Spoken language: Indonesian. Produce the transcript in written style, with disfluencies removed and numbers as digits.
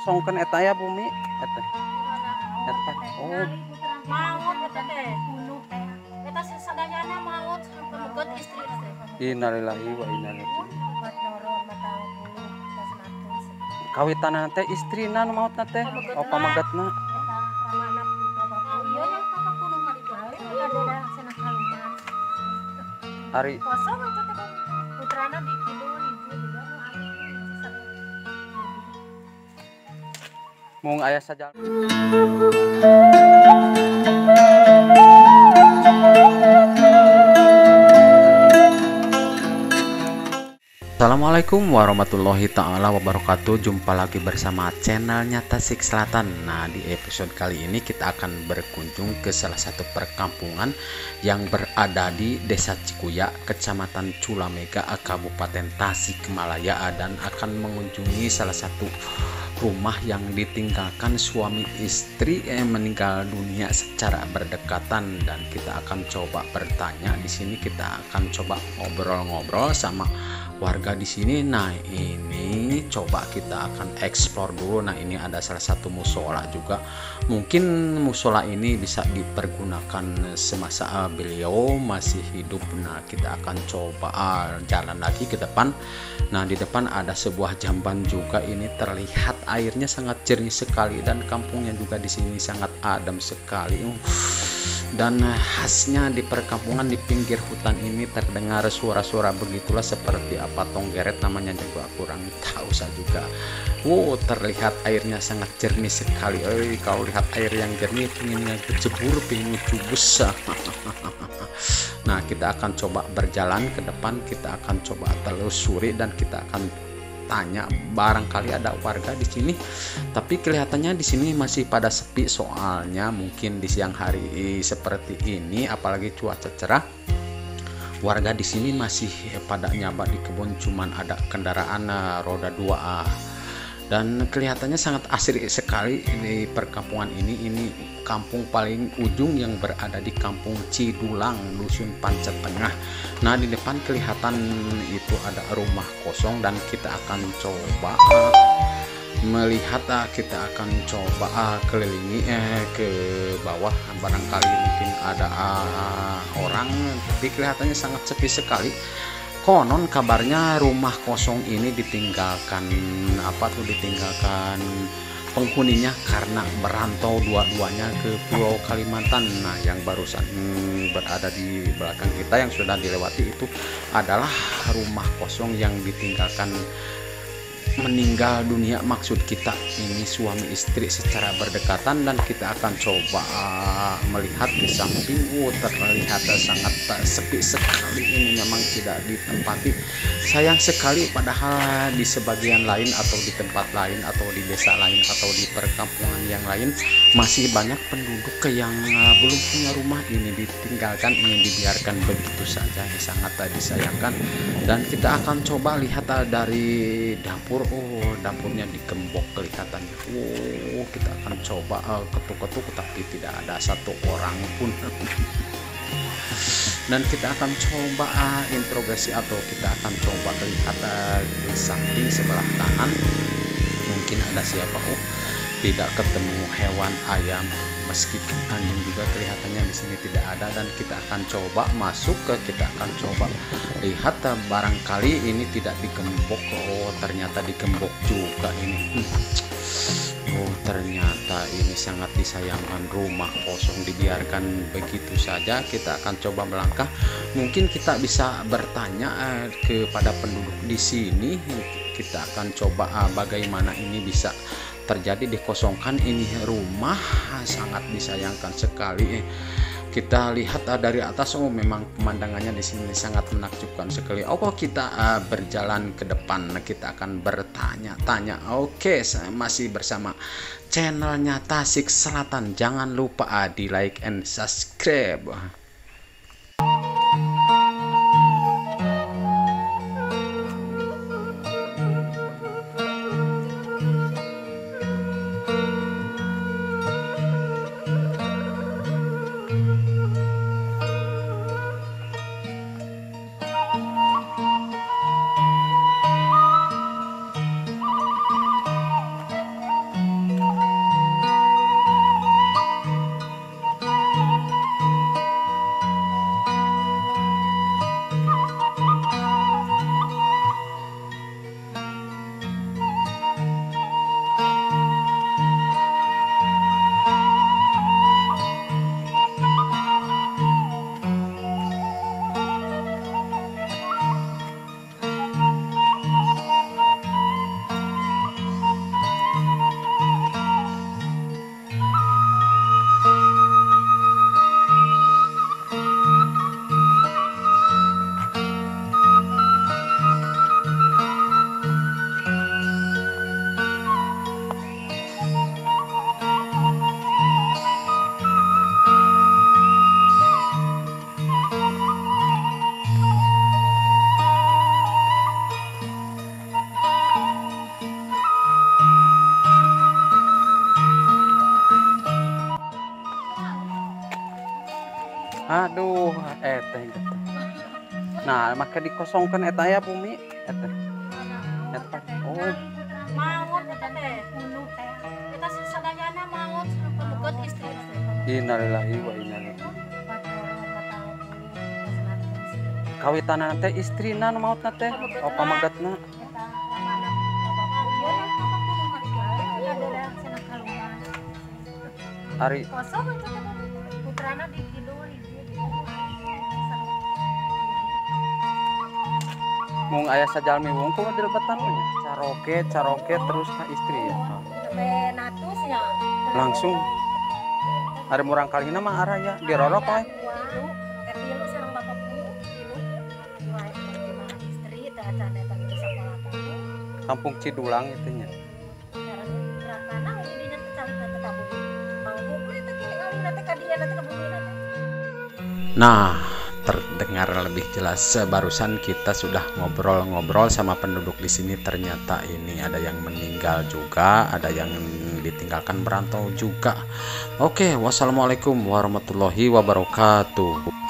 dikosongkan eta ya bumi eta. Eta. Oh, Maut eta teh. Eta sadayana maut pemukut istri teh. innalillahi wa inna ilaihi raji'un. Buat nyoron matang bulu das matus. Kawitanana teh istrina nu maotna teh. Oh, pamagetna. Eta ramana kita bapak. Iya ya kakak kudu hari bae. Eta beda cenah kaluman. Ari Kosong eta teh putrana di kidul ibu juga nu ari sisana. mung aya saja. Assalamualaikum warahmatullahi ta'ala wabarakatuh. Jumpa lagi bersama channelnya Tasik Selatan. Nah, di episode kali ini kita akan berkunjung ke salah satu perkampungan yang berada di Desa Cikuya, Kecamatan Culamega, Kabupaten Tasikmalaya, dan akan mengunjungi salah satu rumah yang ditinggalkan suami istri meninggal dunia secara berdekatan, dan kita akan coba bertanya di sini. Kita akan coba ngobrol-ngobrol sama warga di sini. Nah, ini coba kita akan eksplor dulu. Nah, ini ada salah satu musola juga. Mungkin musola ini bisa dipergunakan semasa beliau masih hidup. Nah, kita akan coba jalan lagi ke depan. Nah, di depan ada sebuah jamban juga. Ini terlihat airnya sangat jernih sekali, dan kampungnya juga di sini sangat adem sekali. Dan khasnya di perkampungan di pinggir hutan ini terdengar suara-suara begitulah, seperti apa tonggeret namanya juga kurang tahu saya juga. Terlihat airnya sangat jernih sekali. Kalau lihat air yang jernih pengen kecebur, pengen cubus. Nah, kita akan coba berjalan ke depan, kita akan coba telusuri, dan kita akan tanya barangkali ada warga di sini. Tapi kelihatannya di sini masih pada sepi, soalnya mungkin di siang hari seperti ini apalagi cuaca cerah, warga di sini masih pada nyaba di kebun, cuman ada kendaraan roda 2. Dan kelihatannya sangat asri sekali di perkampungan ini. Ini kampung paling ujung yang berada di Kampung Cidulang, Dusun Pancet Tengah. Nah, di depan kelihatan itu ada rumah kosong, dan kita akan coba melihat. Kita akan coba kelilingi ke bawah, barangkali mungkin ada orang, tapi kelihatannya sangat sepi sekali. Konon kabarnya rumah kosong ini ditinggalkan penghuninya karena merantau dua-duanya ke Pulau Kalimantan. Nah, yang barusan berada di belakang kita yang sudah dilewati itu adalah rumah kosong yang ditinggalkan meninggal dunia. Maksud kita ini suami istri secara berdekatan, dan kita akan coba melihat di samping. Terlihat sangat sepi sekali, ini memang tidak ditempati. Sayang sekali, padahal di sebagian lain atau di tempat lain atau di desa lain atau di perkampungan yang lain masih banyak penduduk yang belum punya rumah. Ini ditinggalkan, ini dibiarkan begitu saja, sangat disayangkan. Dan kita akan coba lihat dari dapur. Dapurnya digembok kelihatannya. Kita akan coba ketuk-ketuk, tapi tidak ada satu orang pun. Dan kita akan coba interogasi, atau kita akan coba lihat di samping sebelah kanan, mungkin ada siapa. Tidak ketemu hewan ayam, meskipun anjing juga kelihatannya di sini tidak ada. Dan kita akan coba masuk kita akan coba lihat, barangkali ini tidak digembok. Ternyata digembok juga ini. Ternyata ini sangat disayangkan, rumah kosong dibiarkan begitu saja. Kita akan coba melangkah, mungkin kita bisa bertanya kepada penduduk di sini. Kita akan coba bagaimana ini bisa terjadi, dikosongkan ini rumah. Sangat disayangkan sekali. Kita lihat dari atas, memang pemandangannya di sini sangat menakjubkan sekali. Kita berjalan ke depan, kita akan bertanya-tanya. Saya masih bersama channelnya Tasik Selatan. Jangan lupa di like and subscribe. Aduh, teh gitu. Nah, maka dikosongkan eta ya bumi eta. Eta. Oh, Maut eta teh unu teh. Eta sadayana maut pembeget istri. innalillahi wa inna ilaihi. Kawitanana teh istrina nu mautna teh, oh pamagetna. Ari Kosong itu teh putrana di kidul mung aya sajalmi wungkul dilebatan nya. Caroke terus ka istri ya. sampai natusnya Langsung. Ari murang kalina mah araya dirorok we. Tilu sareng bapak puluh tilu istri teh acan eta gitu sakola teh Kampung Cidulang itu nya. karena didinya teh cari teh tabung mangkuk we teh gini ngalina teh ka dieu teh ka bumina teh. Nah, terdengar lebih jelas. Barusan kita sudah ngobrol-ngobrol sama penduduk di sini. Ternyata ini ada yang meninggal juga, ada yang ditinggalkan merantau juga. Oke, wassalamualaikum warahmatullahi wabarakatuh.